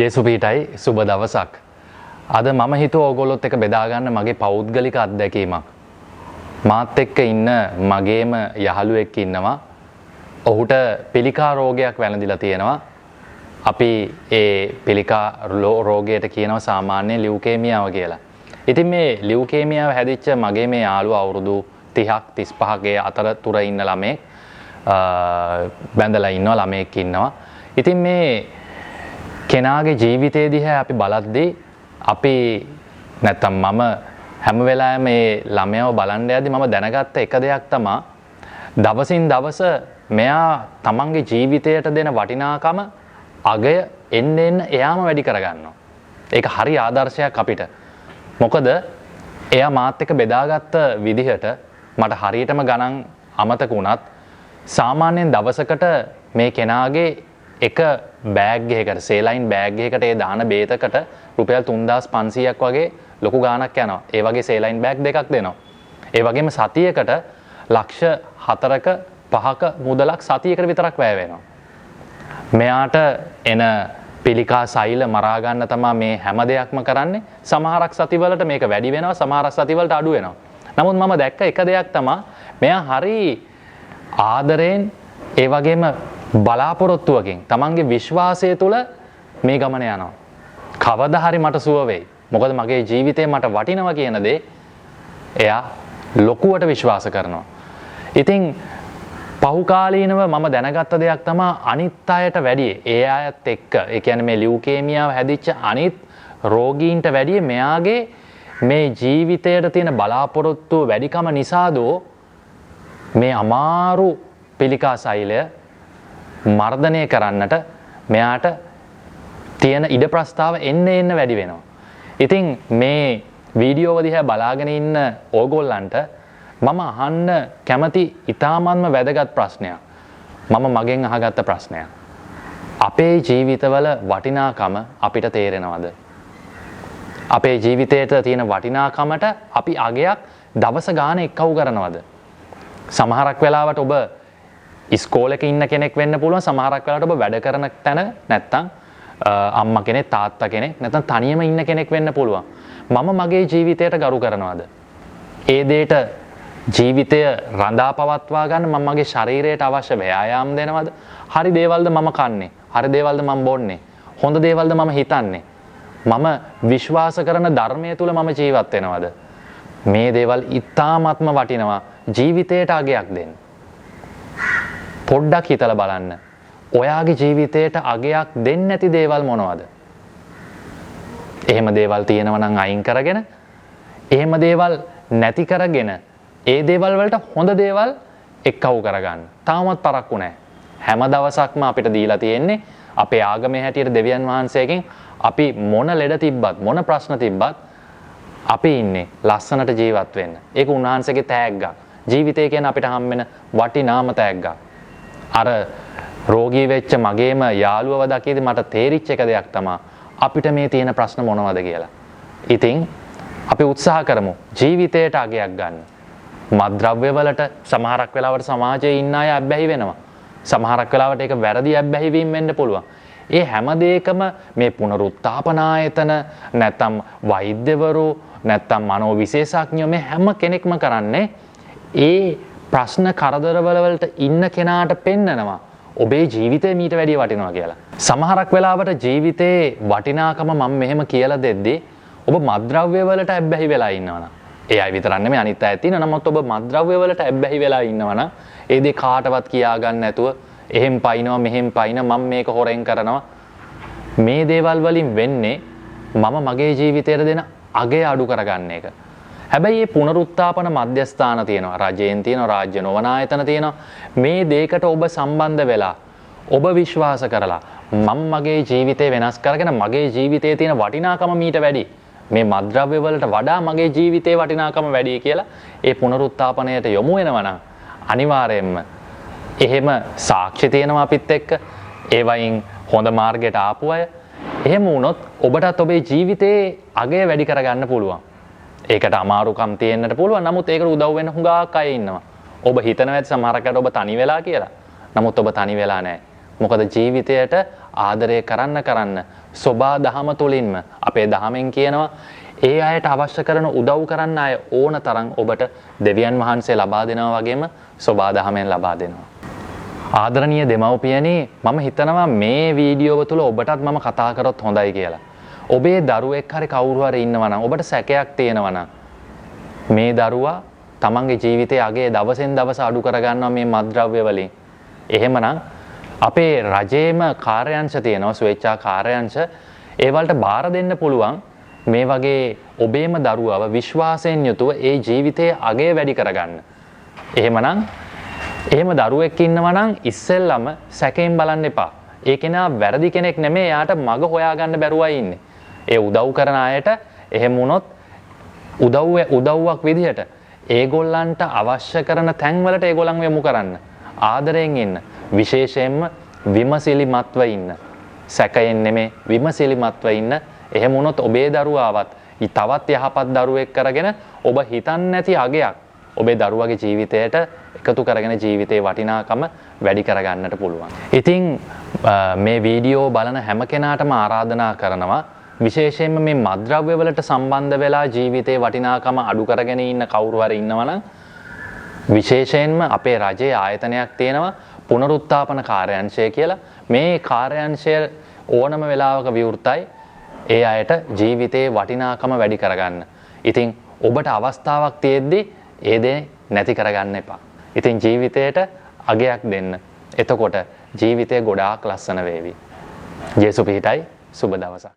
ජේසුපීටයි සුබ දවසක්. අද මම හිතුවා ඕගොල්ලොත් එක්ක බෙදා ගන්න මගේ පෞද්ගලික අත්දැකීමක්. මාත් එක්ක ඉන්න මගේම යහළුවෙක් ඉන්නවා. ඔහුට පිළිකා රෝගයක් වැළඳිලා තියෙනවා. අපි ඒ පිළිකා රෝගයට කියනවා සාමාන්‍ය ලියුකේමියාව කියලා. ඉතින් මේ ලියුකේමියාව හැදිච්ච මගේ මේ යාළුවා අවුරුදු 30ක් 35ගේ අතරතුර ඉන්න ළමෙක් බැඳලා ඉන්නවා ළමෙක් ඉන්නවා. ඉතින් මේ කෙනාගේ ජීවිතය දිහා අපි බලද්දී අපි නැත්තම් මම හැම වෙලාවෙම මේ ළමයාව බලන්න යද්දී මම දැනගත්ත එක දෙයක් තමයි දවසින් දවස මෙයා තමන්ගේ ජීවිතයට දෙන වටිනාකම අගය එන්න එයාම වැඩි කරගන්නවා. ඒක හරි ආදර්ශයක් අපිට. මොකද එයා මාත් එක්ක බෙදාගත්ත විදිහට මට හරියටම ගණන් අමතක වුණත් සාමාන්‍යයෙන් දවසකට මේ කෙනාගේ එක බෑග් එකකට සේලයින් බෑග් එකකට ඒ දාන බේතකට රුපියල් 3500ක් වගේ ලොකු ගාණක් යනවා. ඒ වගේ සේලයින් බෑග් දෙකක් දෙනවා. ඒ වගේම සතියකට ලක්ෂ 4ක 5ක මුදලක් සතියකට විතරක් වැය වෙනවා. මෙයාට එන පිළිකා සෛල මරා ගන්න තමයි මේ හැම දෙයක්ම කරන්නේ. සමහරක් සතිවලට මේක වැඩි වෙනවා, සමහරක් සතිවලට අඩු වෙනවා. නමුත් මම දැක්ක එක දෙයක් තමයි මෙයා හරි ආදරෙන් ඒ වගේම බලාපොරොත්තුවකින් තමන්ගේ විශ්වාසය තුළ මේ ගමන යනවා. කවදා හරි මට සුව වෙයි. මොකද මගේ ජීවිතේ මට වටිනවා කියන දේ එයා ලොකුවට විශ්වාස කරනවා. ඉතින් පහුකාලීනව මම දැනගත්ත දෙයක් තමයි අනිත් අයට වැඩිය ඒ අයත් එක්ක ඒ කියන්නේ මේ ලියුකේමියාව හැදිච්ච අනිත් රෝගීන්ට වැඩිය මෙයාගේ මේ ජීවිතයට තියෙන බලාපොරොත්තුව වැඩිකම නිසාදෝ මේ අමාරු පිළිකා සෛලය මර්ධනය කරන්නට මෙයාට තියෙන ඉඩ ප්‍රස්තාව එන්න වැඩි වෙනවා. ඉතින් මේ වීඩියෝව දිහා බලාගෙන ඉන්න ඕගොල්ලන්ට මම අහන්න කැමති ඉතාමත්ම වැදගත් ප්‍රශ්නයක්. මම මගෙන් අහගත්ත ප්‍රශ්නයක්. අපේ ජීවිතවල වටිනාකම අපිට තේරෙනවද? අපේ ජීවිතයට තියෙන වටිනාකමට අපි අගයක් දවස ගාන එක්කව කරනවද? සමහරක් වෙලාවට ඔබ ඉස්කෝලේක ඉන්න කෙනෙක් වෙන්න පුළුවන්. සමහරක් වෙලාවට ඔබ වැඩ කරන තැන නැත්තම් අම්මා කෙනෙක් තාත්තා කෙනෙක් නැත්තම් තනියම ඉන්න කෙනෙක් වෙන්න පුළුවන්. මම මගේ ජීවිතයට ගරු කරනවද? ඒ දෙයට ජීවිතය රඳා පවත්වා ගන්න මම මගේ ශරීරයට අවශ්‍ය ව්‍යායාම් දෙනවද? හරි දේවල්ද මම කන්නේ? හරි දේවල්ද මම බොන්නේ? හොඳ දේවල්ද මම හිතන්නේ? මම විශ්වාස කරන ධර්මය තුල මම ජීවත් වෙනවද? මේ දේවල් ඉතාමත්ම වටිනවා ජීවිතයට අගයක් දෙන්න. පොඩ්ඩක් හිතලා බලන්න. ඔයාගේ ජීවිතයට අගයක් දෙන්නේ නැති දේවල් මොනවද? එහෙම දේවල් තියෙනවා නම් අයින් කරගෙන, එහෙම දේවල් නැති කරගෙන, ඒ දේවල් වලට හොඳ දේවල් එක්කව කරගන්න. තාමත් පරක්කු නැහැ. හැම දවසක්ම අපිට දීලා තියෙන්නේ අපේ ආගමේ හැටියට දෙවියන් වහන්සේගෙන් අපි මොන ලෙඩ තිබ්බත්, මොන ප්‍රශ්න තිබ්බත් අපි ඉන්නේ ලස්සනට ජීවත් වෙන්න. ඒක උන්වහන්සේගේ තෑග්ගක්. ජීවිතය කියන්නේ අපිට හම්බෙන වටිනාම තෑග්ගක්. අර රෝගී වෙච්ච මගේම යාළුවව දකිද්දි මට තේරිච්ච එක දෙයක් තමයි අපිට මේ තියෙන ප්‍රශ්න මොනවද කියලා. ඉතින් අපි උත්සාහ කරමු ජීවිතයට අගයක් ගන්න. මත්ද්‍රව්‍ය වලට සමහරක් වෙලාවට සමාජයේ ඉන්න අය අබ්බැහි වෙනවා. සමහරක් වෙලාවට ඒක වැරදි අබ්බැහි වීම වෙන්න පුළුවන්. ඒ හැම දෙයකම මේ පුනරුත්ථාපන ආයතන නැත්නම් වෛද්‍යවරු නැත්නම් මනෝ විශේෂඥයෝ මේ හැම කෙනෙක්ම කරන්නේ ඒ ප්‍රශ්න කරදරවල වලට ඉන්න කෙනාට පෙන්නනවා ඔබේ ජීවිතේ මීට වැඩිය වටිනවා කියලා. සමහරක් වෙලාවට ජීවිතේ වටිනාකම මම මෙහෙම කියලා දෙද්දී ඔබ මත්ද්‍රව්‍ය වලට ඇබ්බැහි වෙලා ඉන්නවනම් ඒ අය විතරක් නෙමෙයි අනිත් අයත් ඉන්නවා. නමුත් ඔබ මත්ද්‍රව්‍ය වලට ඇබ්බැහි වෙලා ඉන්නවනම් ඒ දේ කාටවත් කියා ගන්න නැතුව එහෙම් පයින්නවා මෙහෙම් පයින්න මම මේක හොරෙන් කරනවා. මේ දේවල් වලින් වෙන්නේ මම මගේ ජීවිතයට දෙන අගය අඩු කරගන්න එක. හැබැයි මේ පුනරුත්ථාපන මධ්‍යස්ථාන තියෙනවා. රජයෙන් තියෙනවා, රාජ්‍ය නොවන ආයතන තියෙනවා. මේ දෙයකට ඔබ සම්බන්ධ වෙලා ඔබ විශ්වාස කරලා මම මගේ ජීවිතේ වෙනස් කරගෙන මගේ ජීවිතයේ තියෙන වටිනාකම මීට වැඩි. මේ මත්ද්‍රව්‍ය වලට වඩා මගේ ජීවිතේ වටිනාකම වැඩි කියලා ඒ පුනරුත්ථාපනයට යොමු වෙනවා නම් අනිවාර්යයෙන්ම එහෙම සාක්ෂි තියෙනවා අපිත් එක්ක. ඒ වයින් හොඳ මාර්ගයට ආපු අය. එහෙම වුණොත් ඔබටත් ඔබේ ජීවිතේ අගය වැඩි කරගන්න පුළුවන්. ඒකට අමාරුකම් තියෙන්නට පුළුවන්. නමුත් ඒකට උදව් වෙන්න හුඟක් අය ඉන්නවා. ඔබ හිතනවා ඇති සමහරකට ඔබ තනි වෙලා කියලා. නමුත් ඔබ තනි වෙලා නැහැ. මොකද ජීවිතයට ආදරය කරන්න සෝබා දහම තුලින්ම අපේ දහමෙන් කියනවා ඒ අයට අවශ්‍ය කරන උදව් කරන්න අය ඕන තරම් ඔබට දෙවියන් වහන්සේ ලබා දෙනවා වගේම සෝබා දහමෙන් ලබා දෙනවා. ආදරණීය දෙමව්පියනි, මම හිතනවා මේ වීඩියෝව තුල ඔබටත් මම කතා කරොත් හොඳයි කියලා. ඔබේ දරුවෙක් හරි කවුරු හරි ඉන්නවා නම් ඔබට සැකයක් තියෙනවා නම් මේ දරුවා තමන්ගේ ජීවිතයේ අගේ දවසෙන් දවස අඩු කරගන්නවා මේ මත්ද්‍රව්‍ය වලින්. එහෙමනම් අපේ රජයේම කාර්යාංශ තියෙනවා, ස්වේච්ඡා කාර්යාංශ. ඒ වලට බාර දෙන්න පුළුවන් මේ වගේ ඔබේම දරුවව විශ්වාසයෙන් යුතුව ඒ ජීවිතයේ අගේ වැඩි කරගන්න. එහෙමනම් එහෙම දරුවෙක් ඉන්නවා නම් ඉස්සෙල්ලම සැකයෙන් බලන්න එපා. ඒ කෙනා වැරදි කෙනෙක් නෙමෙයි, එයාට මග හොයාගන්න බැරුවයි ඉන්නේ. ඒ උදව් කරන අයට එහෙම වුණොත් උදව්වක් විදිහට ඒගොල්ලන්ට අවශ්‍ය කරන තැන්වලට ඒගොල්ලන්ව යොමු කරන්න. ආදරයෙන් ඉන්න. විශේෂයෙන්ම විමසිලිමත්ව ඉන්න. සැකයෙන් නෙමෙයි, විමසිලිමත්ව ඉන්න. එහෙම වුණොත් ඔබේ දරුවාවත් තවත් යහපත් දරුවෙක් කරගෙන ඔබ හිතන්නේ නැති අගයක් ඔබේ දරුවගේ ජීවිතයට එකතු කරගෙන ජීවිතේ වටිනාකම වැඩි කරගන්නට පුළුවන්. ඉතින් මේ වීඩියෝ බලන හැම කෙනාටම ආරාධනා කරනවා විශේෂයෙන්ම මේ මත්ද්‍රව්‍ය වලට සම්බන්ධ වෙලා ජීවිතේ වටිනාකම අඩු කරගෙන ඉන්න කවුරු හරි ඉන්නවනම් විශේෂයෙන්ම අපේ රජයේ ආයතනයක් තියෙනවා පුනරුත්ථාපන කාර්යාංශය කියලා. මේ කාර්යාංශය ඕනම වෙලාවක විවෘතයි ඒ අයට ජීවිතේ වටිනාකම වැඩි කරගන්න. ඉතින් ඔබට අවස්ථාවක් තියෙද්දි ඒ දේ නැති කරගන්න එපා. ඉතින් ජීවිතයට අගයක් දෙන්න. එතකොට ජීවිතය ගොඩාක් ලස්සන වේවි. ජේසු පිහිටයි. සුබ දවසක්.